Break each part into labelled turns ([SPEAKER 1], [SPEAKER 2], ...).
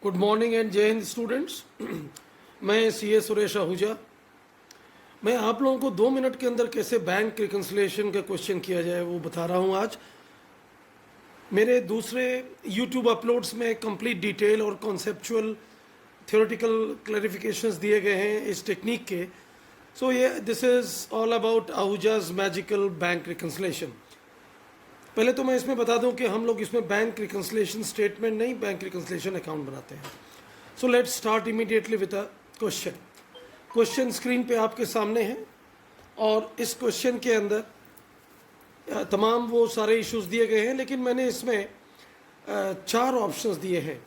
[SPEAKER 1] Good morning and जय Hind students. मैं CA Suresh Ahuja. मैं आप लोगों को 2 मिनट के अंदर कैसे बैंक रिकन्सिलिएशन का क्वेश्चन किया जाए वो बता रहा हूँ आज। मेरे दूसरे यूट्यूब अपलोड्स में कंप्लीट डिटेल और कॉन्सेप्चुअल थियोरेटिकल क्लैरिफिकेशंस दिए गए हैं इस टेक्निक के। सो ये this is all about Ahuja's magical bank reconciliation. पहले तो मैं इसमें बता दूं कि हम लोग इसमें बैंक रिकन्सिलिएशन स्टेटमेंट नहीं, बैंक रिकन्सिलिएशन अकाउंट बनाते हैं। So let's start immediately with a question. Question screen पे आपके सामने है और इस क्वेश्चन के अंदर तमाम वो सारे इश्यूज दिए गए हैं, लेकिन मैंने इसमें 4 ऑप्शंस दिए हैं।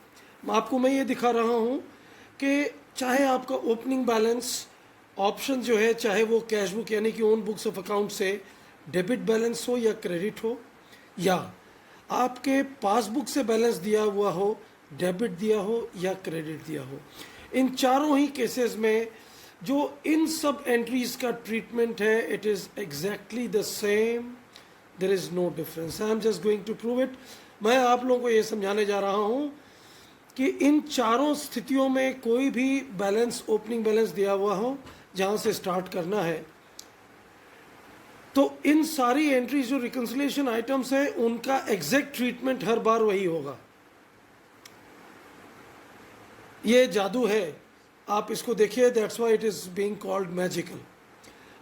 [SPEAKER 1] आपको मैं ये दिखा रहा हूँ कि चाहे आपका ओपनिंग बैलेंस ऑप्शन जो है, चाहे वो कैश बुक यानी कि ओन बुक्स ऑफ अकाउंट से डेबिट बैलेंस हो या क्रेडिट हो, या आपके पासबुक से बैलेंस दिया हुआ हो, डेबिट दिया हो या क्रेडिट दिया हो, इन चारों ही केसेस में जो इन सब एंट्रीज का ट्रीटमेंट है, it is exactly the same, there is no difference. I am just going to prove it. मैं आप लोगों को ये समझाने जा रहा हूं कि इन चारों स्थितियों में कोई भी बैलेंस, ओपनिंग बैलेंस दिया हुआ हो जहां से स्टार्ट करना है, तो इन सारी एंट्रीज जो रिकन्सिलिएशन आइटम्स है उनका एग्जैक्ट ट्रीटमेंट हर बार वही होगा। ये जादू है, आप इसको देखिए, that's why it is being called magical.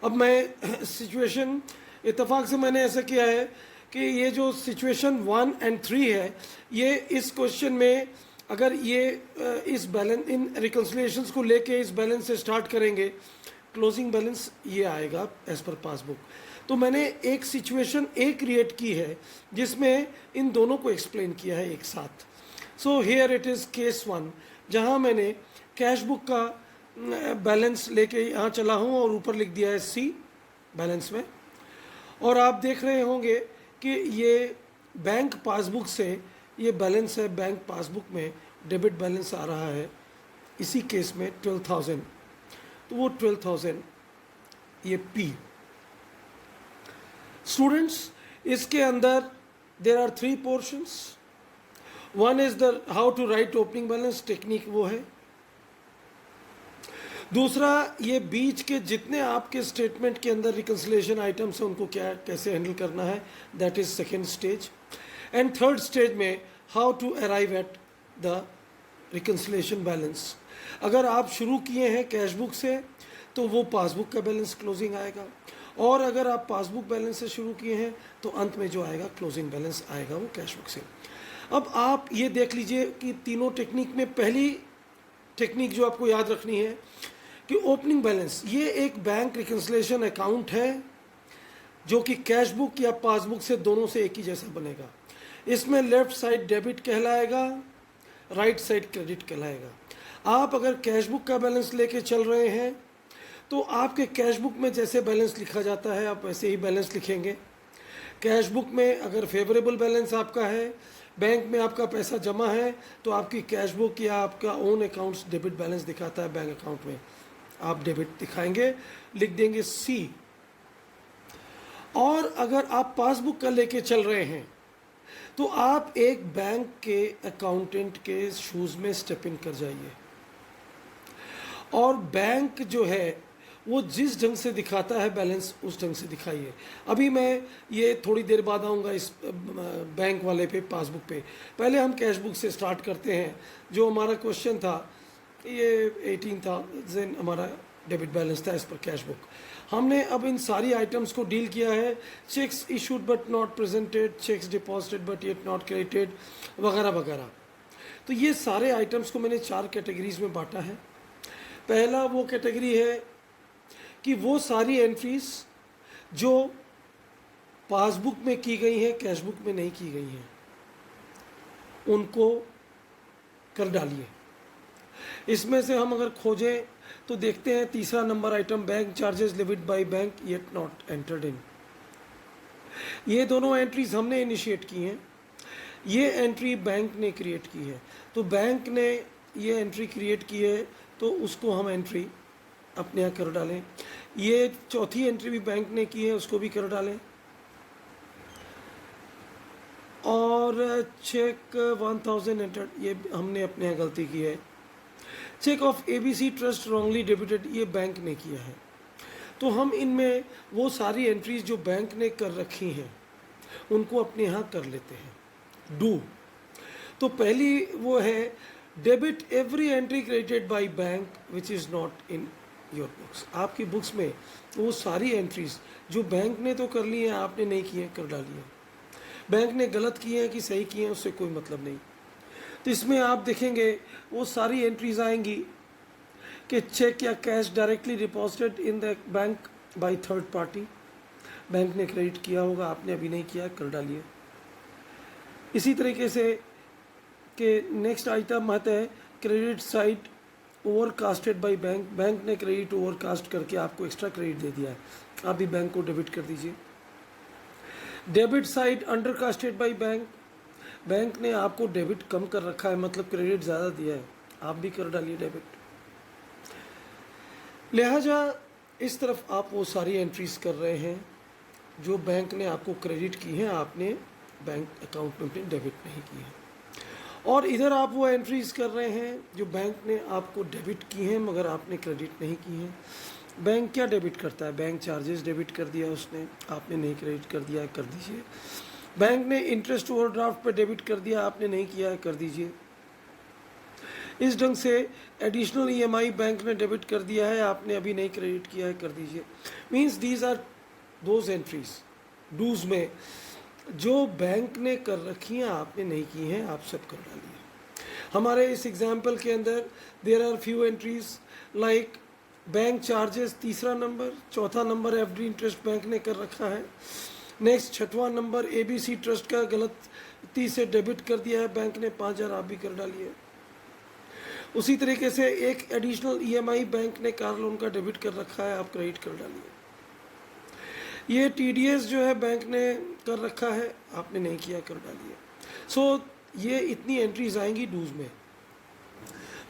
[SPEAKER 1] अब मैं सिचुएशन इत्तेफाक से मैंने ऐसा किया है कि ये जो सिचुएशन 1 और 3 है, ये इस क्वेश्चन में अगर ये इस बैलेंस, इन रिकन्सिलिएशंस को लेके इस बैलेंस से स्टार्ट करेंगे, क्लोजिंग बैलेंस ये आएगा एज पर पासबुक। तो मैंने एक सिचुएशन क्रिएट की है जिसमें इन दोनों को एक्सप्लेन किया है एक साथ। So here it is case 1, जहां मैंने कैश बुक का बैलेंस लेके यहाँ चला हूँ और ऊपर लिख दिया है सी बैलेंस में। और आप देख रहे होंगे कि ये बैंक पासबुक से ये बैलेंस है, बैंक पासबुक में डेबिट बैलेंस आ रहा है, इसी केस में 12,000। तो वो 12,000 ये पी। स्टूडेंट्स, इसके अंदर there are 3 portions. One is the how to write opening balance technique, वो है। दूसरा, ये बीच के जितने आपके स्टेटमेंट के अंदर रिकन्सिलिएशन आइटम्स हैं उनको क्या कैसे हैंडल करना है, that is second stage. And third stage में how to arrive at the reconciliation balance. अगर आप शुरू किए हैं कैश बुक से तो वो पासबुक का बैलेंस क्लोजिंग आएगा, और अगर आप पासबुक बैलेंस से शुरू किए हैं तो अंत में जो आएगा क्लोजिंग बैलेंस आएगा वो कैश बुक से। अब आप ये देख लीजिए कि तीनों टेक्निक में पहली टेक्निक जो आपको याद रखनी है कि ओपनिंग बैलेंस, ये एक बैंक रिकन्सिलिएशन अकाउंट है जो कि कैश बुक या पासबुक से दोनों से एक ही जैसा बनेगा। इसमें लेफ्ट साइड डेबिट कहलाएगा, राइट साइड क्रेडिट कहलाएगा। आप अगर कैश बुक का बैलेंस लेके चल रहे हैं तो आपके कैश बुक में जैसे बैलेंस लिखा जाता है आप वैसे ही बैलेंस लिखेंगे। कैश बुक में अगर फेवरेबल बैलेंस आपका है, बैंक में आपका पैसा जमा है, तो आपकी कैश बुक या आपका ओन अकाउंट्स डेबिट बैलेंस दिखाता है बैंक अकाउंट में, आप डेबिट दिखाएंगे, लिख देंगे सी। और अगर आप पासबुक का लेके चल रहे हैं तो आप एक बैंक के अकाउंटेंट के शूज़ में स्टेप इन कर जाइए, और बैंक जो है वो जिस ढंग से दिखाता है बैलेंस उस ढंग से दिखाइए। अभी मैं ये थोड़ी देर बाद आऊँगा इस बैंक वाले पे, पासबुक पे। पहले हम कैश बुक से स्टार्ट करते हैं। जो हमारा क्वेश्चन था ये 18,000 हमारा डेबिट बैलेंस था एज पर कैश बुक। हमने अब इन सारी आइटम्स को डील किया है, cheques issued but not presented, cheques deposited but yet not credited, वगैरह वगैरह। तो ये सारे आइटम्स को मैंने 4 कैटेगरीज में बांटा है। पहला वो कैटेगरी है कि वो सारी एंट्रीज जो पासबुक में की गई हैं, कैश बुक में नहीं की गई हैं, उनको कर डालिए। इसमें से हम अगर खोजें तो देखते हैं तीसरा number item, bank charges levied by bank yet not entered in. ये दोनों एंट्रीज हमने इनिशिएट की हैं, ये एंट्री बैंक ने क्रिएट की है। तो बैंक ने ये एंट्री क्रिएट की है तो उसको हम एंट्री अपने यहाँ कर डालें। ये चौथी एंट्री भी बैंक ने की है, उसको भी कर डालें। और चेक 1000 एंटर्ड, ये हमने अपने यहाँ गलती की है। Cheque of ABC trust wrongly debited, ये बैंक ने किया है। तो हम इनमें वो सारी एंट्रीज जो बैंक ने कर रखी हैं उनको अपने यहाँ कर लेते हैं। डू, तो पहली वो है debit every entry credited by bank which is not in your books. आपकी बुक्स में वो सारी एंट्रीज जो बैंक ने तो कर ली हैं, आपने नहीं की हैं, कर डाली हैं। बैंक ने गलत किए हैं कि सही किए हैं उससे कोई मतलब नहीं। तो इसमें आप देखेंगे वो सारी एंट्रीज आएंगी कि चेक या cash directly deposited in the bank by third party, bank ने क्रेडिट किया होगा, आपने अभी नहीं किया, कर डालिए। इसी तरीके से कि नेक्स्ट आइटम आता है credit side overcasted bye bank, bank ने क्रेडिट ओवरकास्ट करके आपको एक्स्ट्रा क्रेडिट दे दिया है, आप भी बैंक को डेबिट कर दीजिए। Debit side undercasted by bank, bank ने आपको डेबिट कम कर रखा है, मतलब क्रेडिट ज़्यादा दिया है, आप भी कर डालिए डेबिट। लिहाजा इस तरफ आप वो सारी एंट्रीज कर रहे हैं जो बैंक ने आपको क्रेडिट की हैं, आपने बैंक अकाउंट में अपने डेबिट नहीं की है। और इधर आप वो एंट्रीज कर रहे हैं जो बैंक ने आपको डेबिट की हैं मगर आपने क्रेडिट नहीं की हैं। बैंक क्या डेबिट करता है? बैंक चार्जेस डेबिट कर दिया उसने, आपने नहीं क्रेडिट कर दिया, कर दीजिए। बैंक ने इंटरेस्ट ओवरड्राफ्ट पे डेबिट कर दिया, आपने नहीं किया है, कर दीजिए। इस ढंग से एडिशनल EMI बैंक ने डेबिट कर दिया है, आपने अभी नहीं क्रेडिट किया है, कर दीजिए। Means these are those entries डूज में जो बैंक ने कर रखी हैं, आपने नहीं की हैं, आप सब कर डालिए। हमारे इस एग्जाम्पल के अंदर there are few entries like bank charges तीसरा नंबर, चौथा नंबर FD इंटरेस्ट बैंक ने कर रखा है। नेक्स्ट छठवां नंबर ABC ट्रस्ट का गलती से डेबिट कर दिया है बैंक ने 5000, आप भी कर डालिए। उसी तरीके से एक एडिशनल EMI बैंक ने कार लोन का डेबिट कर रखा है, आप क्रेडिट कर डालिए। ये TDS जो है बैंक ने कर रखा है, आपने नहीं किया, कर डालिए। सो ये इतनी एंट्रीज आएंगी डूज में।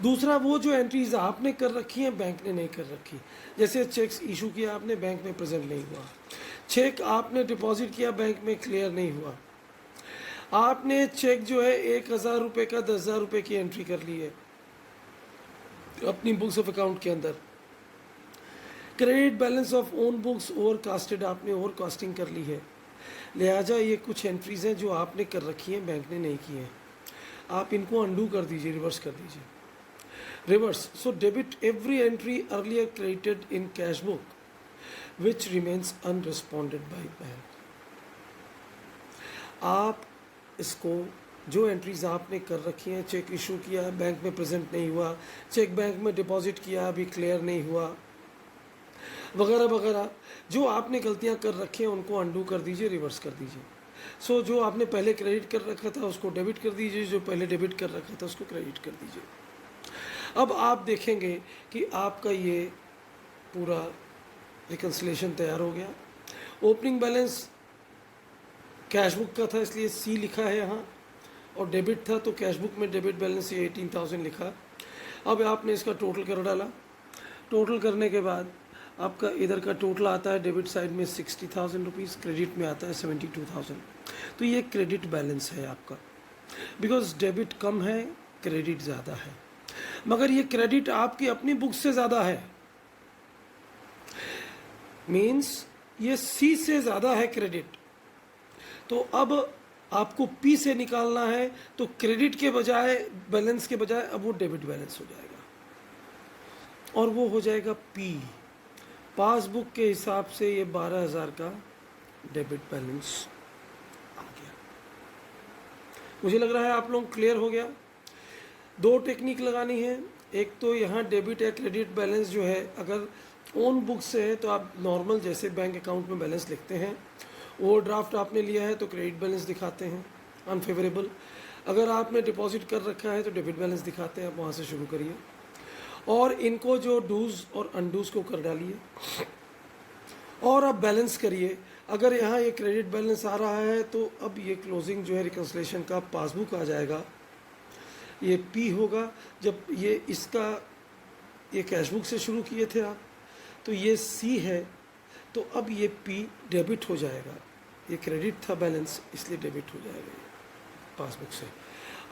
[SPEAKER 1] दूसरा वो जो एंट्रीज आपने कर रखी हैं बैंक ने नहीं कर रखी, जैसे चेक्स इशू किया आपने, बैंक में प्रेजेंट नहीं हुआ। चेक आपने डिपॉजिट किया, बैंक में क्लियर नहीं हुआ। आपने चेक जो है 1000 रुपये का 10,000 रुपये की एंट्री कर ली है अपनी बुक्स ऑफ अकाउंट के अंदर। Credit balance of own books overcasted, आपने ओवर कास्टिंग कर ली है। लिहाजा ये कुछ एंट्रीज हैं जो आपने कर रखी हैं, बैंक ने नहीं की हैं, आप इनको अंडू कर दीजिए, रिवर्स कर दीजिए। Reverse, so debit every entry earlier credited in cash book which remains unresponded by bank. आप इसको जो एंट्रीज आपने कर रखी हैं, चेक इशू किया, बैंक में प्रेजेंट नहीं हुआ, चेक बैंक में डिपॉजिट किया, अभी क्लियर नहीं हुआ, वगैरह वगैरह, जो आपने गलतियां कर रखी हैं उनको अंडू कर दीजिए, रिवर्स कर दीजिए। सो जो आपने पहले क्रेडिट कर रखा था उसको डेबिट कर दीजिए, जो पहले डेबिट कर रखा था उसको क्रेडिट कर दीजिए। अब आप देखेंगे कि आपका ये पूरा रिकन्सिलेशन तैयार हो गया। ओपनिंग बैलेंस कैश बुक का था इसलिए C लिखा है यहाँ, और डेबिट था तो कैश बुक में डेबिट बैलेंस ये 18,000 लिखा। अब आपने इसका टोटल कर डाला। टोटल करने के बाद आपका इधर का टोटल आता है डेबिट साइड में 60,000 रुपीज़, क्रेडिट में आता है 72,000। तो ये क्रेडिट बैलेंस है आपका, बिकॉज डेबिट कम है, क्रेडिट ज़्यादा है, मगर ये क्रेडिट आपकी अपनी बुक से ज़्यादा है। मीन्स ये C से ज़्यादा है क्रेडिट। तो अब आपको P से निकालना है, तो क्रेडिट के बजाय, बैलेंस के बजाय अब वो डेबिट बैलेंस हो जाएगा, और वो हो जाएगा P। पासबुक के हिसाब से ये 12,000 का डेबिट बैलेंस आ गया। मुझे लग रहा है आप लोग क्लियर हो गया। दो टेक्निक लगानी है, एक तो यहाँ डेबिट या क्रेडिट बैलेंस जो है, अगर ओन बुक से है तो आप नॉर्मल जैसे बैंक अकाउंट में बैलेंस लिखते हैं। ओवरड्राफ्ट आपने लिया है तो क्रेडिट बैलेंस दिखाते हैं अनफेवरेबल। अगर आपने डिपॉजिट कर रखा है तो डेबिट बैलेंस दिखाते हैं, आप वहाँ से शुरू करिए और इनको जो डूज और अनडूज को कर डालिए और अब बैलेंस करिए। अगर यहाँ ये क्रेडिट बैलेंस आ रहा है तो अब ये क्लोजिंग जो है रिकन्सिलेशन का पासबुक आ जाएगा, ये P होगा। जब ये इसका ये कैश बुक से शुरू किए थे आप, तो ये C है, तो अब ये P डेबिट हो जाएगा। ये क्रेडिट था बैलेंस, इसलिए डेबिट हो जाएगा। पासबुक से।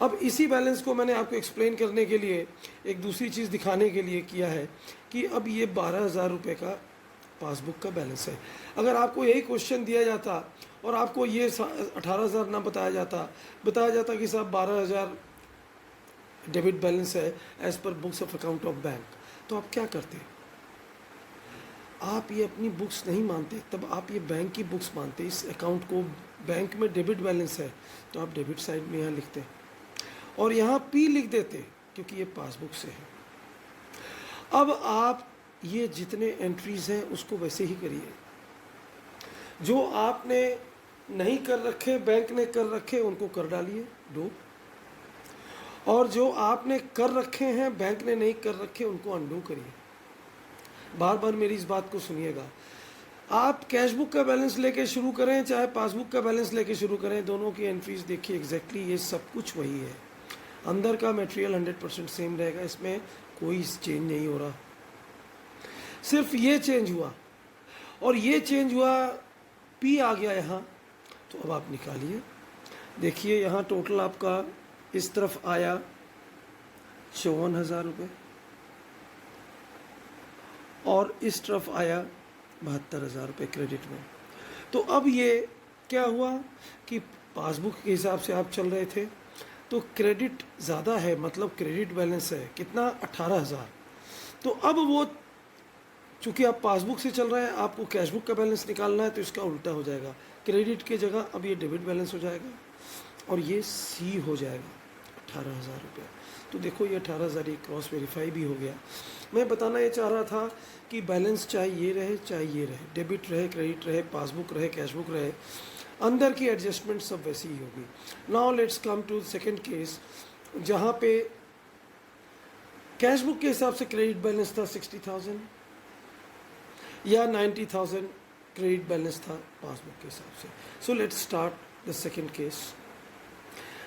[SPEAKER 1] अब इसी बैलेंस को मैंने आपको एक्सप्लेन करने के लिए एक दूसरी चीज़ दिखाने के लिए किया है कि अब ये 12,000 रुपये का पासबुक का बैलेंस है। अगर आपको यही क्वेश्चन दिया जाता और आपको ये 18,000 ना बताया जाता कि साहब 12,000 डेबिट बैलेंस है as per books of account of bank, तो आप क्या करते? आप ये अपनी बुक्स नहीं मानते, तब आप ये बैंक की बुक्स मानते। इस अकाउंट को बैंक में डेबिट बैलेंस है तो आप डेबिट साइड में यहाँ लिखते और यहाँ पी लिख देते क्योंकि ये पासबुक से है। अब आप ये जितने एंट्रीज हैं उसको वैसे ही करिए। जो आपने नहीं कर रखे, बैंक ने कर रखे, उनको कर डालिए दो, और जो आपने कर रखे हैं बैंक ने नहीं कर रखे उनको अंडू करिए। बार बार मेरी इस बात को सुनिएगा। आप कैश बुक का बैलेंस लेके शुरू करें चाहे पासबुक का बैलेंस लेके शुरू करें, दोनों की एंट्रीज देखिए एग्जैक्टली ये सब कुछ वही है। अंदर का मटेरियल 100% सेम रहेगा, इसमें कोई चेंज नहीं हो रहा, सिर्फ ये चेंज हुआ और ये चेंज हुआ, पी आ गया यहाँ। तो अब आप निकालिए, देखिए यहाँ टोटल आपका इस तरफ आया 54,000 रुपये और इस तरफ आया 72,000 रुपये क्रेडिट में। तो अब ये क्या हुआ कि पासबुक के हिसाब से आप चल रहे थे तो क्रेडिट ज़्यादा है, मतलब क्रेडिट बैलेंस है कितना 18,000। तो अब वो चूँकि आप पासबुक से चल रहे हैं, आपको कैश बुक का बैलेंस निकालना है तो इसका उल्टा हो जाएगा, क्रेडिट की जगह अब ये डेबिट बैलेंस हो जाएगा और ये सी हो जाएगा 18,000 रुपये। तो देखो ये 18,000 ये क्रॉस वेरीफाई भी हो गया। मैं बताना ये चाह रहा था कि बैलेंस चाहे ये रहे चाहे ये रहे, डेबिट रहे क्रेडिट रहे, पासबुक रहे कैश बुक रहे, अंदर की एडजस्टमेंट सब वैसी ही होगी। Now let's come to second case, जहाँ पे कैश बुक के हिसाब से क्रेडिट बैलेंस था 60,000 या 90,000 क्रेडिट बैलेंस था पासबुक के हिसाब से। So let's start the second case.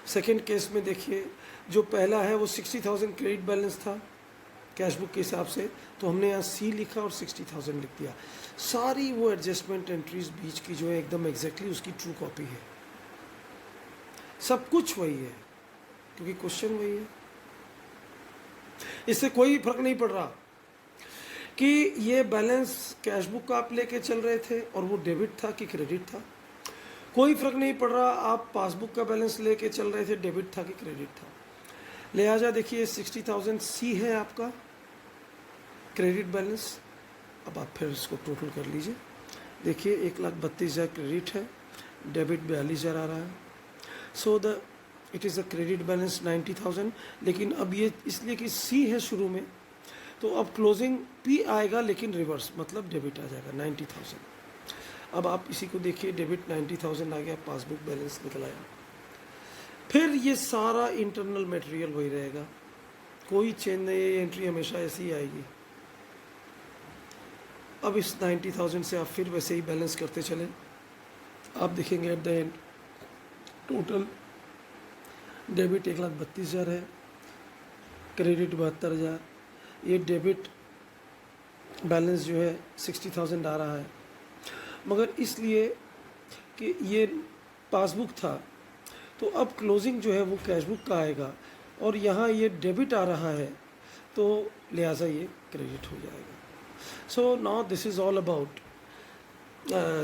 [SPEAKER 1] Second case में देखिए जो पहला है वो 60,000 क्रेडिट बैलेंस था कैश बुक के हिसाब से, तो हमने यहाँ सी लिखा और 60,000 लिख दिया। सारी वो एडजस्टमेंट एंट्रीज बीच की जो है एकदम एग्जैक्टली उसकी ट्रू कॉपी है, सब कुछ वही है क्योंकि क्वेश्चन वही है। इससे कोई फर्क नहीं पड़ रहा कि ये बैलेंस कैश बुक का आप लेके चल रहे थे और वो डेबिट था कि क्रेडिट था, कोई फर्क नहीं पड़ रहा आप पासबुक का बैलेंस लेके चल रहे थे डेबिट था कि क्रेडिट था। लिहाजा देखिए 60,000 सी है आपका क्रेडिट बैलेंस। अब आप फिर इसको टोटल कर लीजिए, देखिए 1,32,000 क्रेडिट है, डेबिट 42,000 आ रहा है। So the it is a credit balance 90,000, लेकिन अब ये इसलिए कि सी है शुरू में तो अब क्लोजिंग पी आएगा लेकिन रिवर्स, मतलब डेबिट आ जाएगा 90,000। अब आप इसी को देखिए डेबिट 90,000 आ गया, पासबुक बैलेंस निकल आया। फिर ये सारा इंटरनल मटेरियल वही रहेगा, कोई चेंज नहीं, ये एंट्री हमेशा ऐसी ही आएगी। अब इस 90,000 से आप फिर वैसे ही बैलेंस करते चले, आप देखेंगे at the end total debit 1,32,000 है, क्रेडिट 72,000, ये डेबिट बैलेंस जो है 60,000 आ रहा है। मगर इसलिए कि ये पासबुक था तो अब क्लोजिंग जो है वो कैश बुक का आएगा और यहाँ ये डेबिट आ रहा है तो लिहाजा ये क्रेडिट हो जाएगा। So now this is all about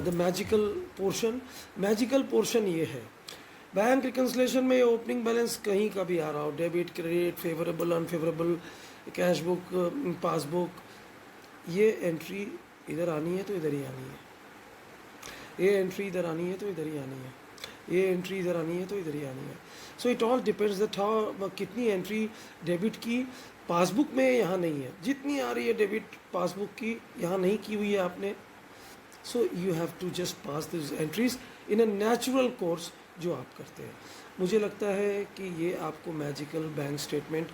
[SPEAKER 1] the magical portion. Magical portion ये है, बैंक रिकन्सिलेशन में ओपनिंग बैलेंस कहीं का भी आ रहा हो, debit credit favourable unfavourable, cash book passbook, ये एंट्री इधर आनी है तो इधर ही आनी है, ये एंट्री इधर आनी है तो इधर ही आनी है, ये एंट्री इधर आनी है तो इधर ही आनी है। So it all depends that how कितनी एंट्री डेबिट की पासबुक में यहाँ नहीं है, जितनी आ रही है डेबिट पासबुक की यहाँ नहीं की हुई है आपने। So you have to just pass this entries in a natural course जो आप करते हैं। मुझे लगता है कि ये आपको मैजिकल बैंक स्टेटमेंट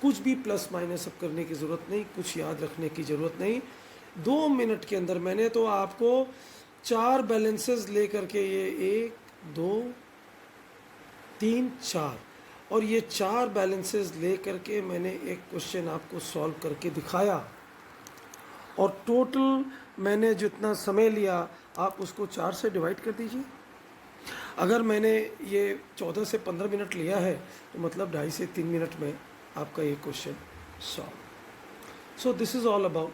[SPEAKER 1] कुछ भी प्लस माइनस अब करने की ज़रूरत नहीं, कुछ याद रखने की ज़रूरत नहीं। 2 मिनट के अंदर मैंने तो आपको 4 बैलेंसेस ले करके ये 1 2 3 4 और ये 4 बैलेंसेस ले करके मैंने एक क्वेश्चन आपको सॉल्व करके दिखाया और टोटल मैंने जितना समय लिया आप उसको 4 से डिवाइड कर दीजिए। अगर मैंने ये 14 से 15 मिनट लिया है तो मतलब 2.5 से 3 मिनट में आपका ये question solve. So this is all about